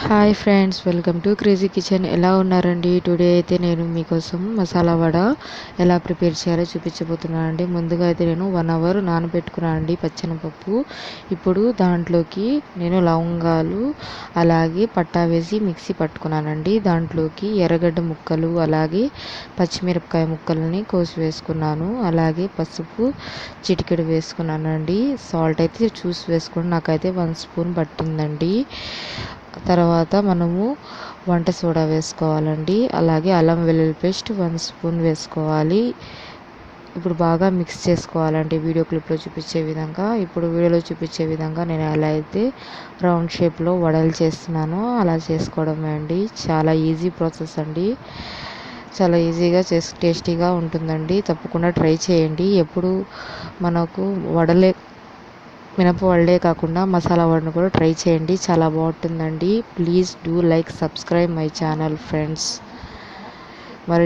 Hi friends, welcome to crazy kitchen. ఎలా ఉన్నారండి? Today అయితే నేను మీకోసం మసాలా వడ ఎలా ప్రిపేర్ చేయాలో చూపించబోతున్నాను అండి. ముందుగా అయితే నేను 1 అవర్ నానబెట్టుకున్నాను అండి పచ్చెనపప్పు. ఇప్పుడు దాంట్లోకి నేను లవంగాలు అలాగే పట్టా వేసి మిక్సీ పట్టుకున్నానండి. దాంట్లోకి ఎర్రగడ్డ ముక్కలు అలాగే పచ్చిమిరపకాయ ముక్కలని కోసి వేసుకున్నాను. అలాగే పసుపు చిటికెడు వేసుకున్నానండి. సాల్ట్ అయితే చూసి వేసుకోండి, నాకైతే 1 స్పూన్ పట్టిందండి. తర్వాత మనము వంట సోడా వేసుకోవాలండి. అలాగే అల్లం వెల్లుల్లి పేస్ట్ 1 స్పూన్ వేసుకోవాలి. ఇప్పుడు బాగా మిక్స్ చేసుకోవాలండి వీడియో క్లిప్లో చూపించే విధంగా. ఇప్పుడు వీడియోలో చూపించే విధంగా నేను ఎలా అయితే రౌండ్ షేప్లో వడలు చేస్తున్నానో అలా చేసుకోవడమే అండి. చాలా ఈజీ ప్రాసెస్ అండి. చాలా ఈజీగా టేస్టీగా ఉంటుందండి. తప్పకుండా ట్రై చేయండి. ఎప్పుడు మనకు మినప వడలే కాకుండా మసాలా వడను కూడా ట్రై చేయండి, చాలా బాగుంటుందండి. Please do like, subscribe my channel friends. మరి